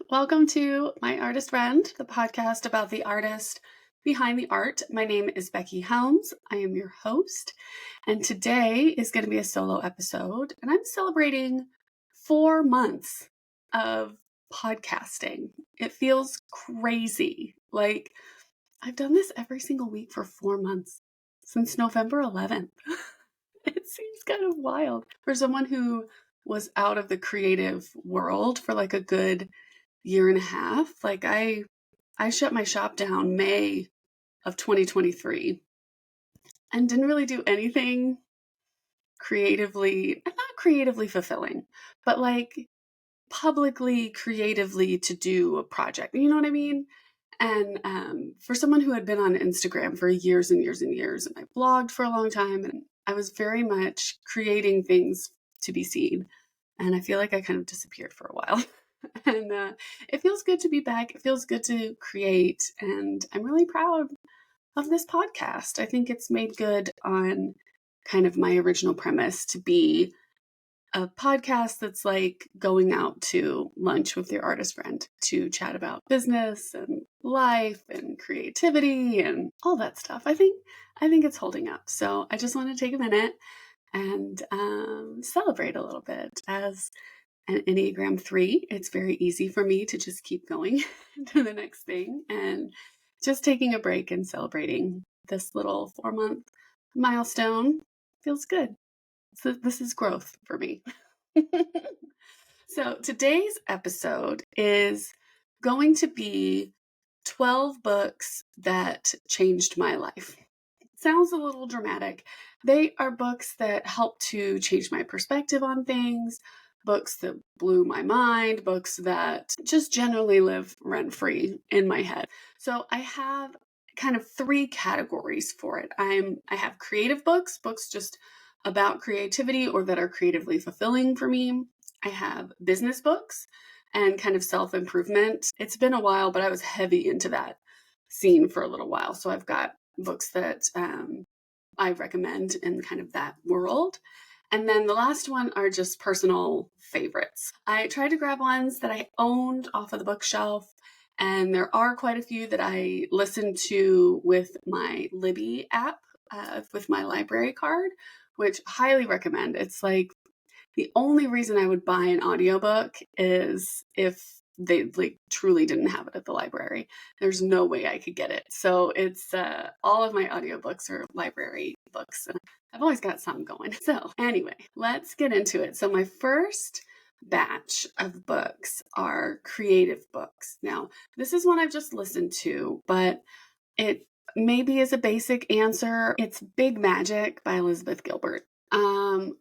Welcome to My Artist Friend, the podcast about the artist behind the art. My name is Becky Helms. I am your host, and today is going to be a solo episode, and I'm celebrating 4 months of podcasting. It feels crazy. Like, I've done this every single week for 4 months since November 11th. It seems kind of wild for someone who was out of the creative world for like a good year and a half. Like I shut my shop down May of 2023 and didn't really do anything creatively, not creatively fulfilling, but like publicly creatively to do a project. You know what I mean? And for someone who had been on Instagram for years and years and years, and I blogged for a long time, and I was very much creating things to be seen. And I feel like I kind of disappeared for a while. And it feels good to be back. It feels good to create. And I'm really proud of this podcast. I think it's made good on kind of my original premise to be a podcast that's like going out to lunch with your artist friend to chat about business and life and creativity and all that stuff. I think it's holding up. So I just want to take a minute and celebrate a little bit. As an Enneagram 3, it's very easy for me to just keep going to the next thing, and just taking a break and celebrating this little 4-month milestone feels good. So this is growth for me. So today's episode is going to be 12 books that changed my life. Sounds a little dramatic. They are books that help to change my perspective on things, books that blew my mind, books that just generally live rent-free in my head. So I have kind of 3 categories for it. I have creative books just about creativity or that are creatively fulfilling for me. I have business books and kind of self-improvement. It's been a while, but I was heavy into that scene for a little while. So I've got books that I recommend in kind of that world. And then the last one are just personal favorites. I tried to grab ones that I owned off of the bookshelf, and there are quite a few that I listened to with my Libby app, with my library card, which I highly recommend. It's like the only reason I would buy an audiobook is if they like truly didn't have it at the library. There's no way I could get it. So it's all of my audiobooks are library books. And I've always got something going. So anyway, let's get into it. So my first batch of books are creative books. Now, this is one I've just listened to, but it maybe is a basic answer. It's Big Magic by Elizabeth Gilbert.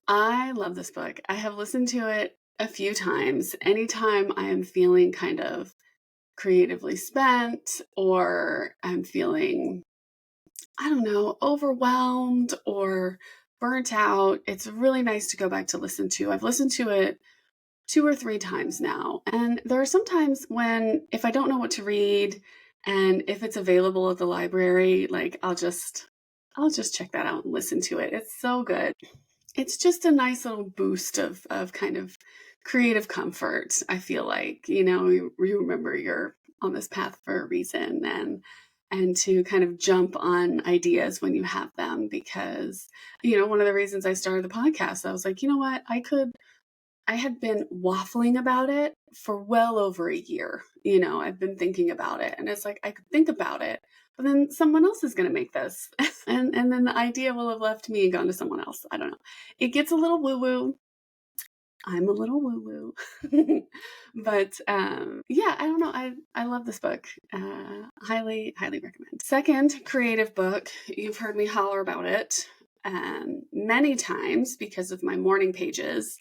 I love this book. I have listened to it a few times. Anytime I am feeling kind of creatively spent, or I'm feeling, I don't know, overwhelmed or burnt out, it's really nice to go back to listen to. I've listened to it 2 or 3 times now. And there are some times when if I don't know what to read and if it's available at the library, like I'll just check that out and listen to it. It's so good. It's just a nice little boost of kind of creative comfort. I feel like, you remember you're on this path for a reason, and to kind of jump on ideas when you have them, because, one of the reasons I started the podcast, I was like, you know what, I had been waffling about it for well over a year. I've been thinking about it, and it's like, I could think about it, but then someone else is going to make this. and then the idea will have left me and gone to someone else. I don't know. It gets a little woo-woo. I'm a little woo-woo. But yeah, I don't know. I love this book. Highly, highly recommend. Second creative book, you've heard me holler about it many times because of my morning pages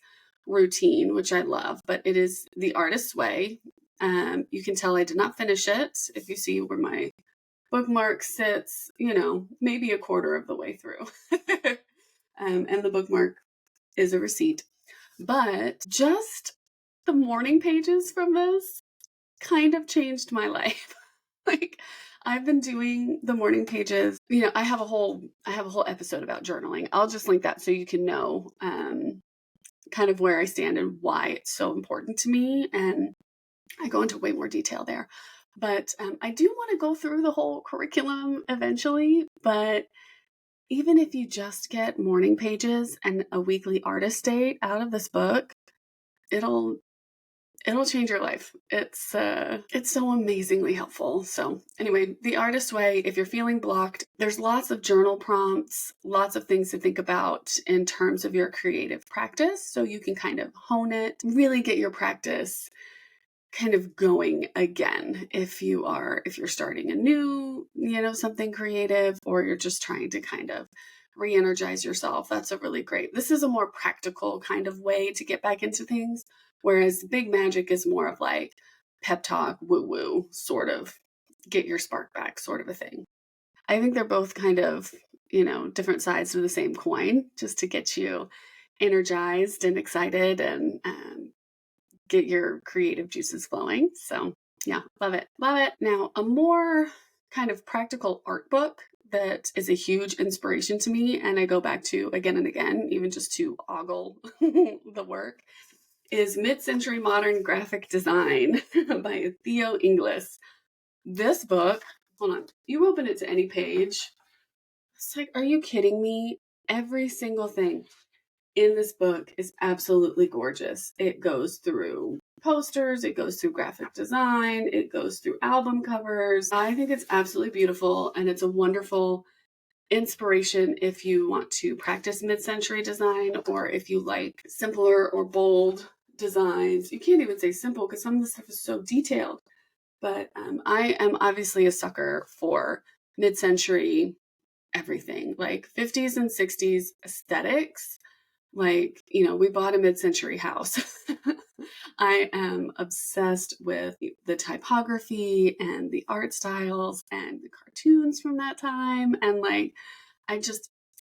routine, which I love, but it is The Artist's Way. You can tell I did not finish it. If you see where my bookmark sits, maybe a quarter of the way through. And the bookmark is a receipt. But just the morning pages from this kind of changed my life. Like, I've been doing the morning pages. I have a whole episode about journaling. I'll just link that so you can know kind of where I stand and why it's so important to me. And I go into way more detail there. But I do want to go through the whole curriculum eventually. But even if you just get morning pages and a weekly artist date out of this book, it'll change your life. It's so amazingly helpful. So anyway, The Artist Way, if you're feeling blocked, there's lots of journal prompts, lots of things to think about in terms of your creative practice. So you can kind of hone it, really get your practice kind of going again if you're starting a new, something creative, or you're just trying to kind of re-energize yourself. That's a really great. This is a more practical kind of way to get back into things, whereas Big Magic is more of like pep talk, woo-woo, sort of get your spark back sort of a thing. I think they're both kind of, different sides of the same coin, just to get you energized and excited and get your creative juices flowing. So yeah, love it. Love it. Now, a more kind of practical art book that is a huge inspiration to me, and I go back to again and again, even just to ogle the work, is Mid-Century Modern Graphic Design by Theo Inglis. This book, hold on, you open it to any page, it's like, are you kidding me? Every single thing in this book is absolutely gorgeous. It goes through posters, it goes through graphic design, it goes through album covers. I think it's absolutely beautiful, and it's a wonderful inspiration if you want to practice mid-century design, or if you like simpler or bold designs. You can't even say simple because some of the stuff is so detailed, but I am obviously a sucker for mid-century everything, like 50s and 60s aesthetics. Like, we bought a mid-century house. I am obsessed with the typography and the art styles and the cartoons from that time. And like, I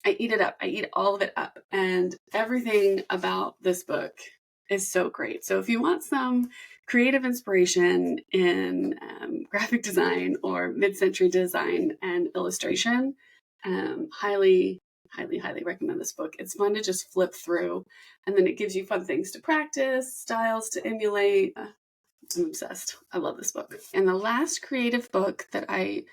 eat it up. I eat all of it up. And everything about this book is so great. So if you want some creative inspiration in graphic design or mid-century design and illustration, highly recommend this book. It's fun to just flip through, and then it gives you fun things to practice, styles to emulate. I'm obsessed. I love this book. And the last creative book that I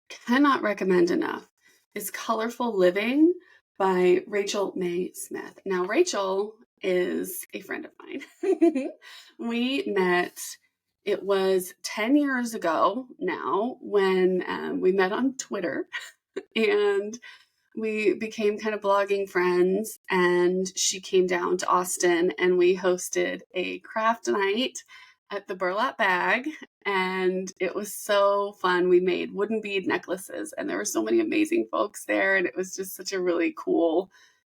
cannot recommend enough is Colorful Living by Rachel May Smith. Now, Rachel is a friend of mine. We met, it was 10 years ago now, when we met on Twitter, and we became kind of blogging friends, and she came down to Austin and we hosted a craft night at the Burlap Bag, and it was so fun. We made wooden bead necklaces, and there were so many amazing folks there, and it was just such a really cool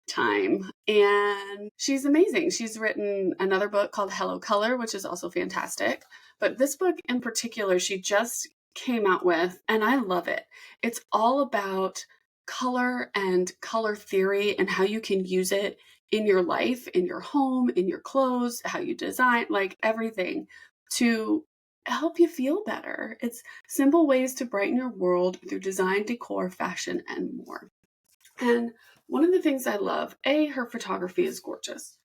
time. And she's amazing. She's written another book called Hello Color, which is also fantastic. But this book in particular, she just came out with, and I love it. It's all about color and color theory and how you can use it in your life, in your home, in your clothes, how you design, like everything, to help you feel better. It's simple ways to brighten your world through design, decor, fashion, and more. And one of the things I love, A, her photography is gorgeous.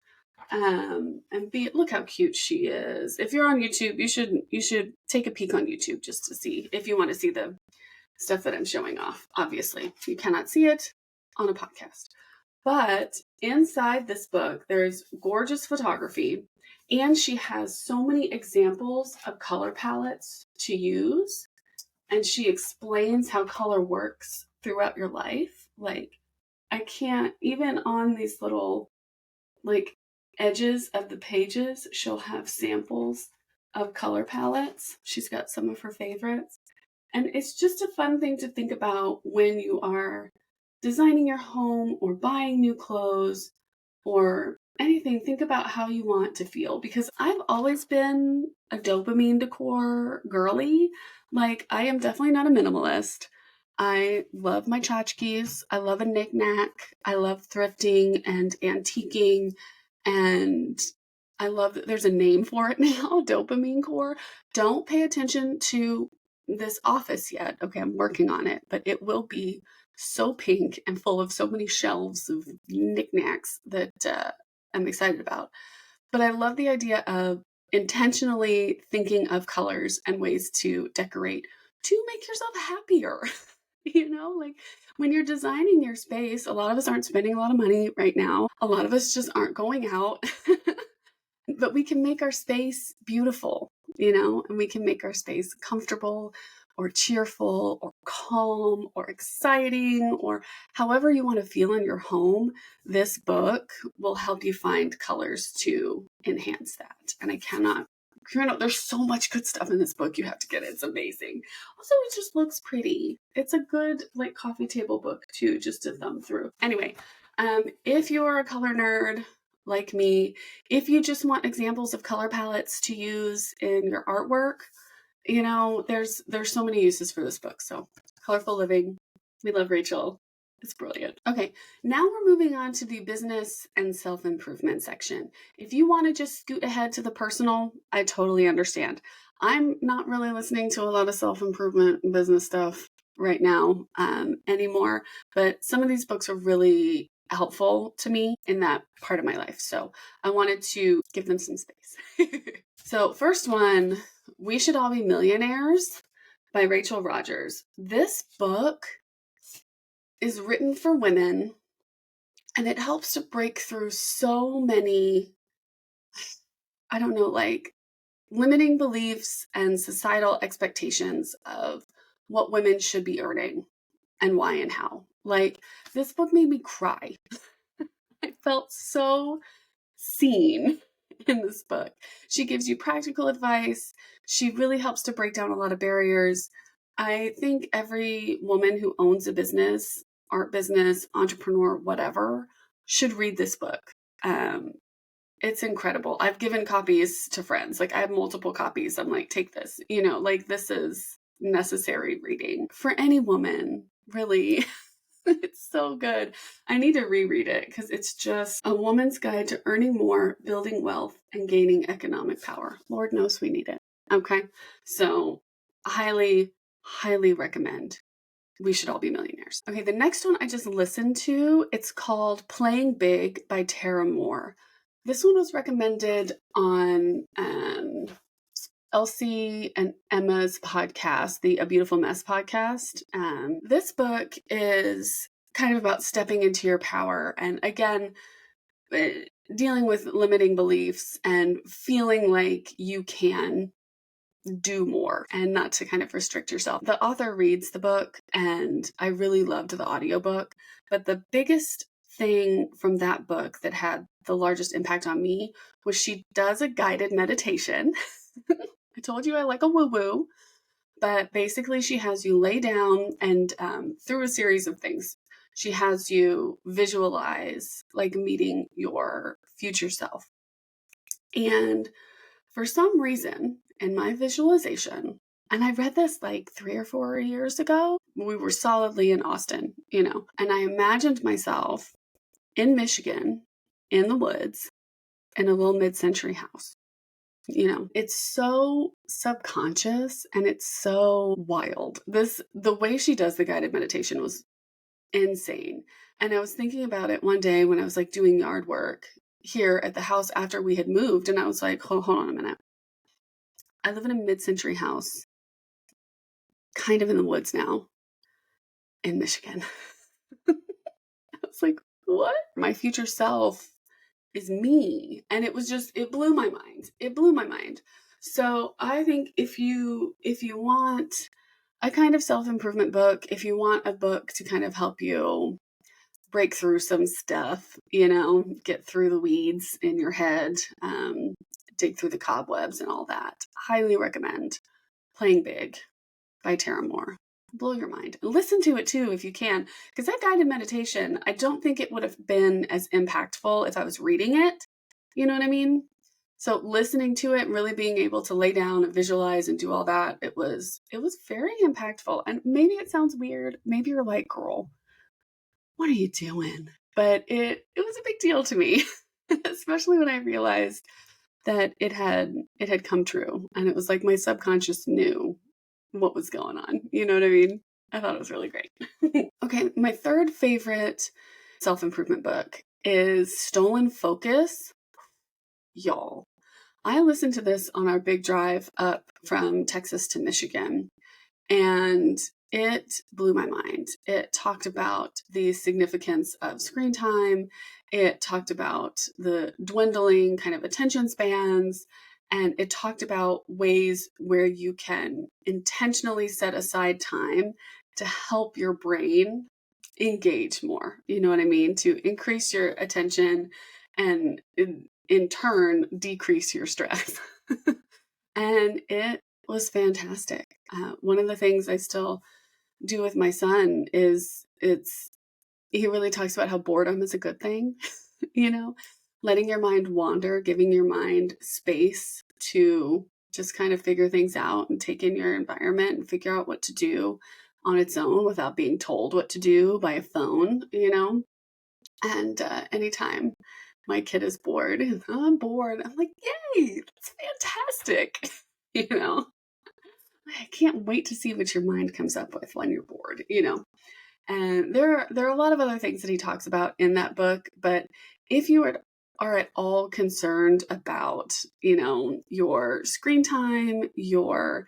And B, look how cute she is. If you're on YouTube, you should take a peek on YouTube just to see, if you want to see the stuff that I'm showing off. Obviously, you cannot see it on a podcast. But inside this book, there's gorgeous photography, and she has so many examples of color palettes to use, and she explains how color works throughout your life. Like, I can't, even on these little, like, edges of the pages, she'll have samples of color palettes. She's got some of her favorites. And it's just a fun thing to think about when you are designing your home or buying new clothes or anything. Think about how you want to feel, because I've always been a dopamine decor girly. Like, I am definitely not a minimalist. I love my tchotchkes. I love a knick-knack. I love thrifting and antiquing, and I love that there's a name for it now, dopamine core. Don't pay attention to this office yet. Okay, I'm working on it, but it will be so pink and full of so many shelves of knickknacks that I'm excited about. But I love the idea of intentionally thinking of colors and ways to decorate to make yourself happier. Like when you're designing your space, a lot of us aren't spending a lot of money right now. A lot of us just aren't going out. But we can make our space beautiful, and we can make our space comfortable or cheerful or calm or exciting or however you want to feel in your home. This book will help you find colors to enhance that. And there's so much good stuff in this book. You have to get it. It's amazing. Also, it just looks pretty. It's a good like coffee table book too, just to thumb through. Anyway, if you're a color nerd like me, if you just want examples of color palettes to use in your artwork, there's so many uses for this book. So Colorful Living. We love Rachel. It's brilliant. Okay, now we're moving on to the business and self-improvement section. If you want to just scoot ahead to the personal, I totally understand. I'm not really listening to a lot of self-improvement and business stuff right now anymore, but some of these books are really helpful to me in that part of my life. So I wanted to give them some space. So first one, We Should All Be Millionaires by Rachel Rogers. This book is written for women, and it helps to break through so many, like limiting beliefs and societal expectations of what women should be earning and why and how. Like, this book made me cry. I felt so seen in this book. She gives you practical advice. She really helps to break down a lot of barriers. I think every woman who owns a business, art business, entrepreneur, whatever, should read this book. It's incredible. I've given copies to friends. Like, I have multiple copies. I'm like, take this, this is necessary reading for any woman, really. It's so good. I need to reread it because it's just a woman's guide to earning more, building wealth, and gaining economic power. Lord knows we need it. Okay. So highly, highly recommend We Should All Be Millionaires. Okay. The next one I just listened to, it's called Playing Big by Tara Moore. This one was recommended on Elsie and Emma's podcast, the A Beautiful Mess podcast. This book is kind of about stepping into your power and, again, dealing with limiting beliefs and feeling like you can do more and not to kind of restrict yourself. The author reads the book, and I really loved the audiobook, but the biggest thing from that book that had the largest impact on me was she does a guided meditation. I told you I like a woo-woo, but basically she has you lay down and through a series of things, she has you visualize like meeting your future self. And for some reason in my visualization, and I read this like 3 or 4 years ago, we were solidly in Austin, and I imagined myself in Michigan, in the woods, in a little mid-century house. It's so subconscious and it's so wild. The way she does the guided meditation was insane. And I was thinking about it one day when I was like doing yard work here at the house after we had moved. And I was like, hold on a minute. I live in a mid-century house, kind of in the woods now, in Michigan. I was like, what? My future self is me. And it blew my mind. It blew my mind. So I think if you want a kind of self-improvement book, if you want a book to kind of help you break through some stuff, get through the weeds in your head, dig through the cobwebs and all that, highly recommend Playing Big by Tara Moore. Blow your mind. Listen to it too if you can, because that guided meditation, I don't think it would have been as impactful if I was reading it. You know what I mean? So listening to it, really being able to lay down and visualize and do all that, it was very impactful. And maybe it sounds weird. Maybe you're like, girl, what are you doing? But it was a big deal to me, especially when I realized that it had come true. And it was like my subconscious knew what was going on. You know what I mean? I thought it was really great. Okay, my third favorite self-improvement book is Stolen Focus. Y'all, I listened to this on our big drive up from Texas to Michigan, and it blew my mind. It talked about the significance of screen time. It talked about the dwindling kind of attention spans. And it talked about ways where you can intentionally set aside time to help your brain engage more. You know what I mean? To increase your attention and in turn decrease your stress. And it was fantastic. One of the things I still do with my son is he really talks about how boredom is a good thing, you know, letting your mind wander, giving your mind space to just kind of figure things out and take in your environment and figure out what to do on its own without being told what to do by a phone, you know. And anytime my kid is bored, I'm bored, I'm like, yay, that's fantastic. You know, I can't wait to see what your mind comes up with when you're bored, you know. And there are a lot of other things that he talks about in that book, but if you are at all concerned about, you know, your screen time, your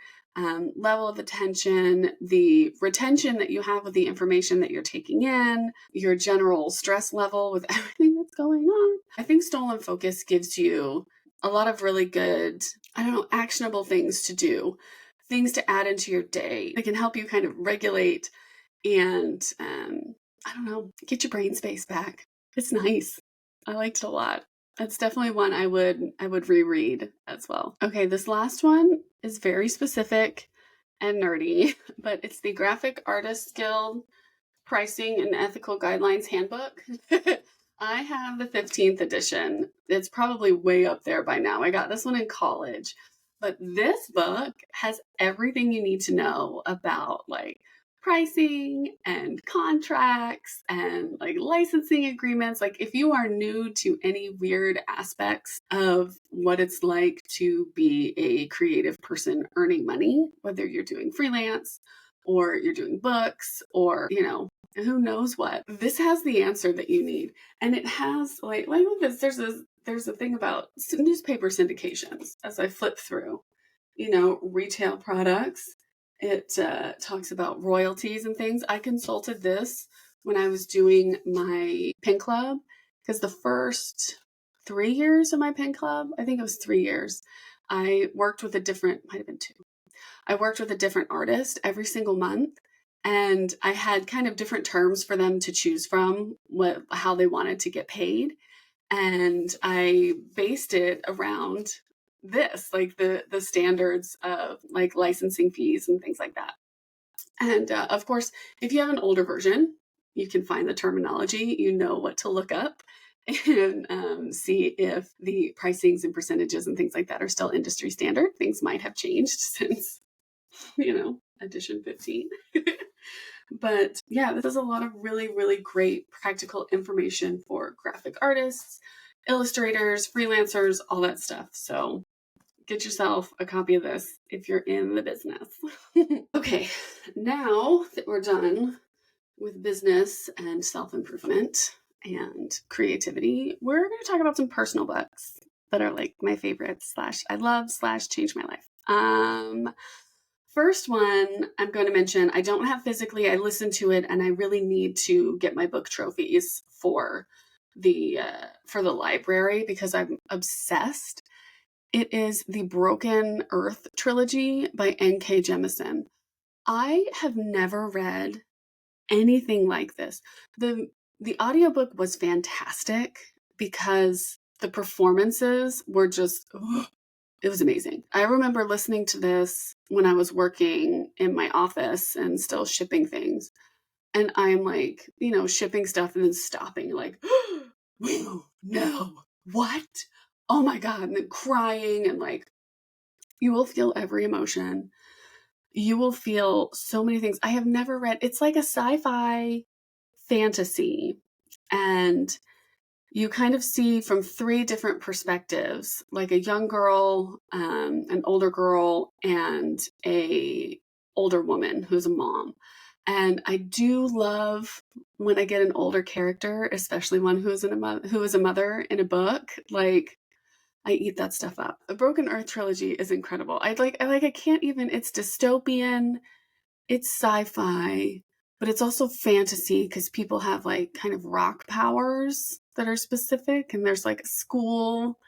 level of attention, the retention that you have with the information that you're taking in, your general stress level with everything that's going on, I think Stolen Focus gives you a lot of really good, I don't know, actionable things to do, things to add into your day that can help you kind of regulate and I don't know, get your brain space back. It's nice. I liked it a lot. That's definitely one I would reread as well. Okay, this last one is very specific and nerdy, but it's the Graphic Artists Guild Pricing and Ethical Guidelines Handbook. I have the 15th edition. It's probably way up there by now. I got this one in college. But this book has everything you need to know about like pricing and contracts and like licensing agreements. Like if you are new to any weird aspects of what it's like to be a creative person earning money, whether you're doing freelance or you're doing books or, you know, who knows what, this has the answer that you need. And it has like with this, there's a thing about newspaper syndications as I flip through, you know, retail products. It talks about royalties and things. I consulted this when I was doing my pen club because the first 3 years of my pen club, I think it was 3 years, I worked with might have been 2. I worked with a different artist every single month. And I had kind of different terms for them to choose from, how they wanted to get paid. And I based it around this, like the standards of like licensing fees and things like that. And of course, if you have an older version, you can find the terminology, you know what to look up and see if the pricings and percentages and things like that are still industry standard. Things might have changed since, you know, edition 15. But yeah, this is a lot of really, really great practical information for graphic artists, illustrators, freelancers, all that stuff. So get yourself a copy of this if you're in the business. Okay, now that we're done with business and self-improvement and creativity, we're going to talk about some personal books that are like my favorites / I love / changed my life. First one I'm going to mention, I don't have physically, I listened to it and I really need to get my book trophies for the library because I'm obsessed. It is the Broken Earth trilogy by N.K. Jemisin. I have never read anything like this. The audiobook was fantastic because the performances were just it was amazing. I remember listening to this when I was working in my office and still shipping things. And I'm like, you know, shipping stuff and then stopping like, whoa, no, what? Oh my God. And then crying and like, you will feel every emotion. You will feel so many things. I have never read, it's like a sci-fi fantasy. And you kind of see from 3 different perspectives, like a young girl, an older girl, and a older woman who's a mom. And I do love when I get an older character, especially one who is a mother in a book. Like I eat that stuff up. The Broken Earth trilogy is incredible. I can't even, it's dystopian, it's sci-fi, but it's also fantasy because people have like kind of rock powers that are specific, and there's like a school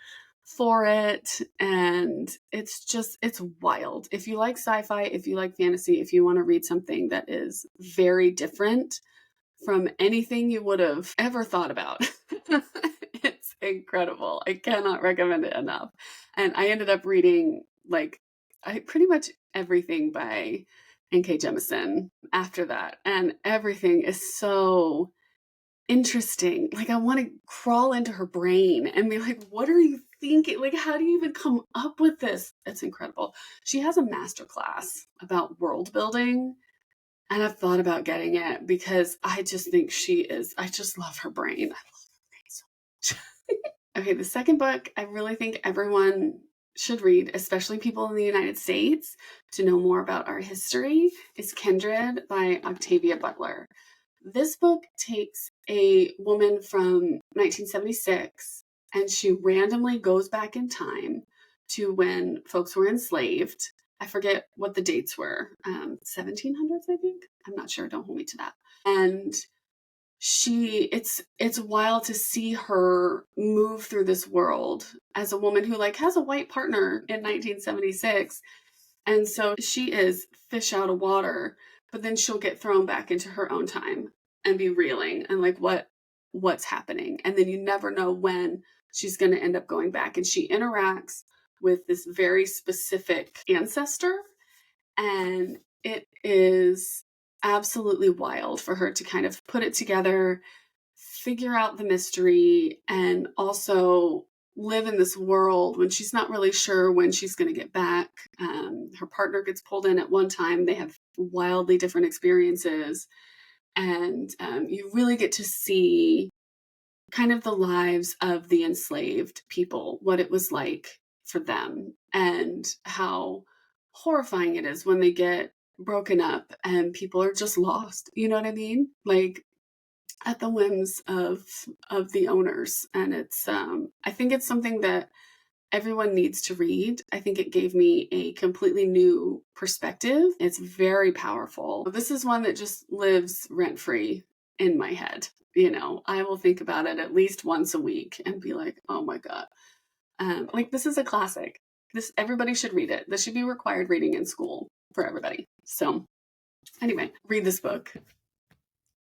for it, and it's wild. If you like sci-fi, if you like fantasy, if you want to read something that is very different from anything you would have ever thought about. It's incredible. I cannot recommend it enough. And I ended up reading like pretty much everything by N.K. Jemisin after that. And everything is so interesting. Like I want to crawl into her brain and be like, what are you thinking? Like, how do you even come up with this? It's incredible. She has a master class about world building, and I've thought about getting it because I just think I just love her brain. I love her brain so much. Okay, the second book I really think everyone should read, especially people in the United States, to know more about our history, is Kindred by Octavia Butler. This book takes a woman from 1976 and she randomly goes back in time to when folks were enslaved. I forget what the dates were, 1700s, I think. I'm not sure. Don't hold me to that. And it's wild to see her move through this world as a woman who like has a white partner in 1976. And so she is fish out of water, but then she'll get thrown back into her own time and be reeling and like what's happening. And then you never know when she's going to end up going back. And she interacts with this very specific ancestor, and it is absolutely wild for her to kind of put it together, figure out the mystery, and also live in this world when she's not really sure when she's going to get back. Her partner gets pulled in at one time. They have wildly different experiences. And you really get to see kind of the lives of the enslaved people, what it was like for them, and how horrifying it is when they get broken up and people are just lost. You know what I mean? Like at the whims of the owners. And it's I think it's something that everyone needs to read. I think it gave me a completely new perspective. It's very powerful. This is one that just lives rent-free in my head. You know, I will think about it at least once a week and be like, oh my God. Like this is a classic. Everybody should read it. This should be required reading in school for everybody. So anyway, read this book.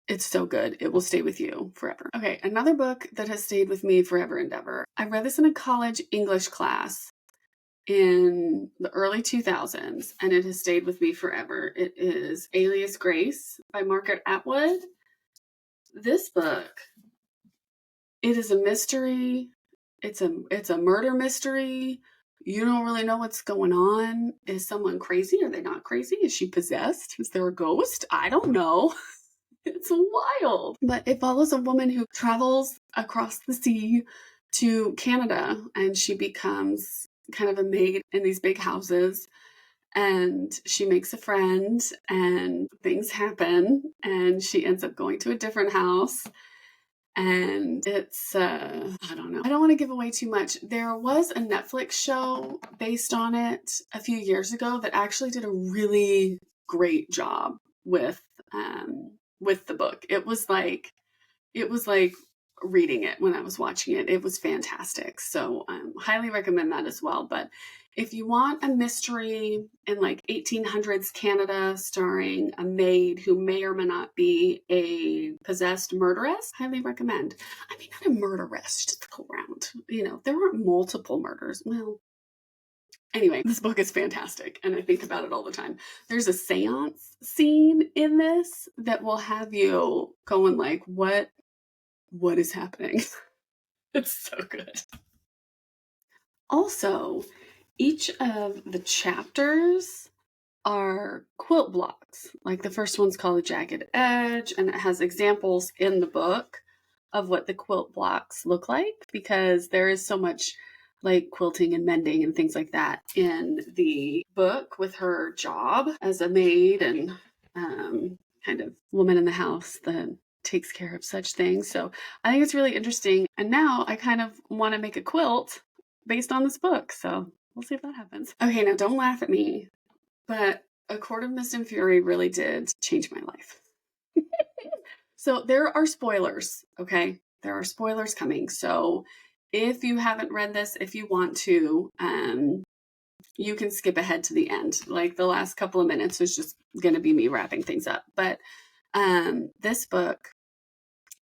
It's so good. It will stay with you forever. Okay, another book that has stayed with me forever and ever. I read this in a college English class in the early 2000s, and it has stayed with me forever. It is Alias Grace by Margaret Atwood. This book, it is a mystery. It's a murder mystery. You don't really know what's going on. Is someone crazy? Are they not crazy? Is she possessed? Is there a ghost? I don't know. It's wild. But it follows a woman who travels across the sea to Canada, and she becomes kind of a maid in these big houses, and she makes a friend and things happen, and she ends up going to a different house. And it's, I don't know. I don't want to give away too much. There was a Netflix show based on it a few years ago that actually did a really great job with the book. It was like reading it when I was watching it. It was fantastic. So highly recommend that as well. But if you want a mystery in like 1800s Canada starring a maid who may or may not be a possessed murderess, highly recommend. I mean, not a murderess, just go around. You know, there aren't multiple murders. Well, anyway, this book is fantastic, and I think about it all the time. There's a seance scene in this that will have you going like, what is happening? It's so good. Also, each of the chapters are quilt blocks. Like the first one's called A Jagged Edge, and it has examples in the book of what the quilt blocks look like, because there is so much like quilting and mending and things like that in the book with her job as a maid and kind of woman in the house that takes care of such things. So I think it's really interesting. And now I kind of want to make a quilt based on this book. So we'll see if that happens. Okay, now don't laugh at me, but A Court of Mist and Fury really did change my life. So there are spoilers, okay? There are spoilers coming. So if you haven't read this, if you want to, you can skip ahead to the end. Like the last couple of minutes is just going to be me wrapping things up. But this book,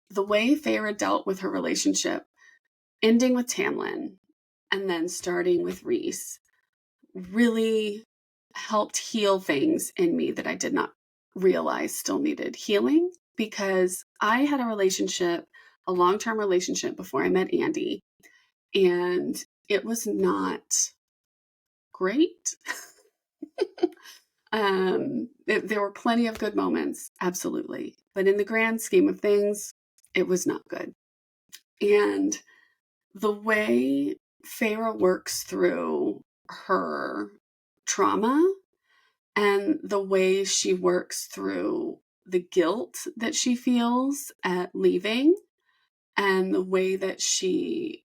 the way Feyre dealt with her relationship, ending with Tamlin and then starting with Rhys, really helped heal things in me that I did not realize still needed healing, because I had a relationship, a long-term relationship before I met Andy, and it was not great. There were plenty of good moments, absolutely. But in the grand scheme of things, it was not good. And the way Feyre works through her trauma and the way she works through the guilt that she feels at leaving and the way that she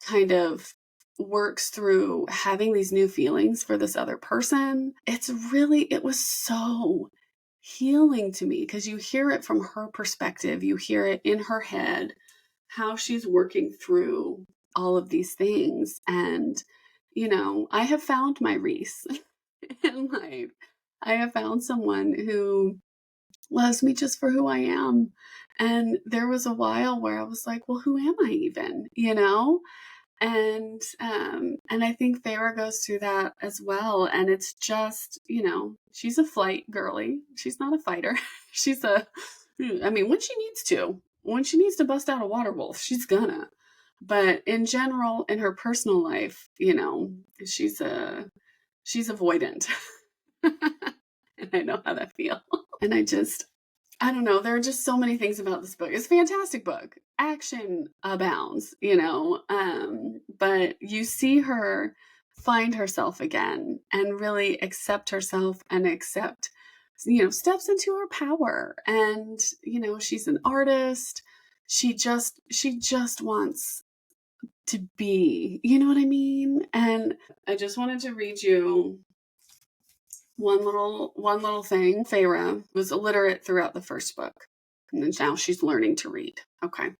kind of works through having these new feelings for this other person, it was so healing to me, because you hear it from her perspective. You hear it in her head, how she's working through all of these things. And, I have found my Rhys in life. I have found someone who loves me just for who I am. And there was a while where I was like, well, who am I even? And I think Feyre goes through that as well. And it's just, she's a flight girly. She's not a fighter. When she needs to bust out a water wolf, she's gonna. But in general, in her personal life, she's avoidant. And I know how that feels. And I don't know. There are just so many things about this book. It's a fantastic book. Action abounds, but you see her find herself again and really accept herself and accept, steps into her power. And, she's an artist. She just wants to be, you know what I mean? And I just wanted to read you one little thing. Feyre was illiterate throughout the first book, and then now she's learning to read. Okay.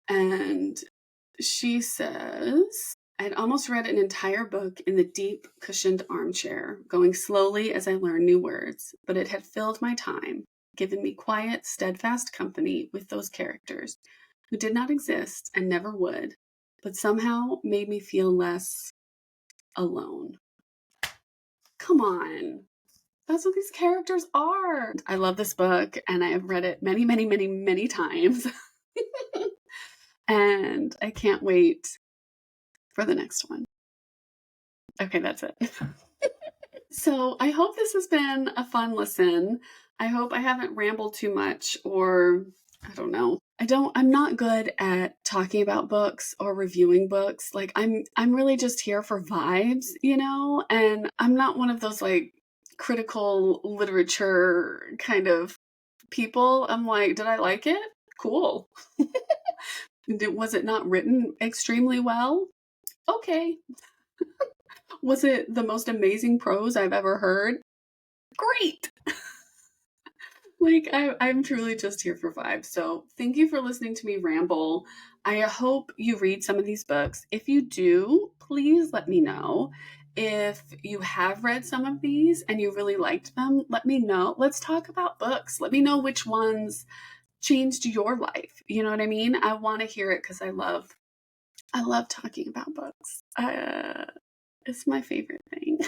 And she says, I'd almost read an entire book in the deep, cushioned armchair, going slowly as I learned new words, but it had filled my time, given me quiet, steadfast company with those characters who did not exist and never would, but somehow made me feel less alone. Come on. That's what these characters are. I love this book, and I have read it many, many, many, many times. And I can't wait for the next one. Okay, that's it. So I hope this has been a fun listen. I hope I haven't rambled too much, or I don't know. I'm not good at talking about books or reviewing books. Like I'm really just here for vibes, and I'm not one of those like critical literature kind of people. I'm like, did I like it? Cool. Was it not written extremely well? Okay. Was it the most amazing prose I've ever heard? Great. Like, I'm truly just here for vibes. So thank you for listening to me ramble. I hope you read some of these books. If you do, please let me know. If you have read some of these and you really liked them, let me know. Let's talk about books. Let me know which ones changed your life. You know what I mean? I want to hear it, because I love talking about books. It's my favorite thing.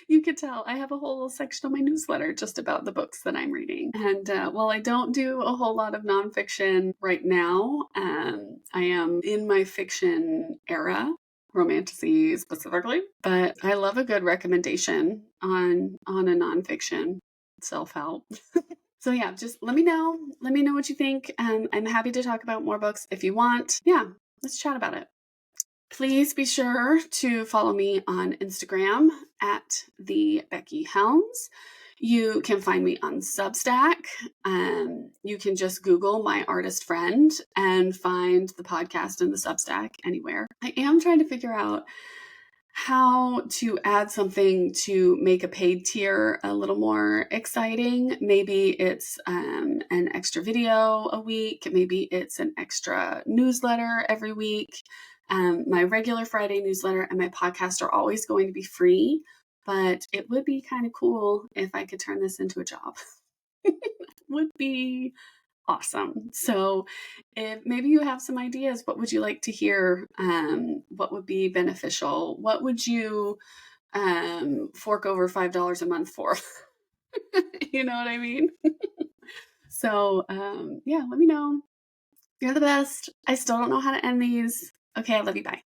You could tell I have a whole section on my newsletter just about the books that I'm reading. And while I don't do a whole lot of nonfiction right now, I am in my fiction era, romantasy specifically, but I love a good recommendation on a nonfiction self-help. So yeah, just let me know what you think. I'm happy to talk about more books if you want. Yeah, let's chat about it. Please be sure to follow me on Instagram at the Becky Helms. You can find me on Substack. You can just Google my artist friend and find the podcast and the Substack anywhere. I am trying to figure out how to add something to make a paid tier a little more exciting. Maybe it's an extra video a week. Maybe it's an extra newsletter every week. My regular Friday newsletter and my podcast are always going to be free, but it would be kind of cool if I could turn this into a job. Would be awesome. So if maybe you have some ideas, what would you like to hear? What would be beneficial? What would you fork over $5 a month for? You know what I mean? So yeah, let me know. You're the best. I still don't know how to end these. Okay, I love you. Bye.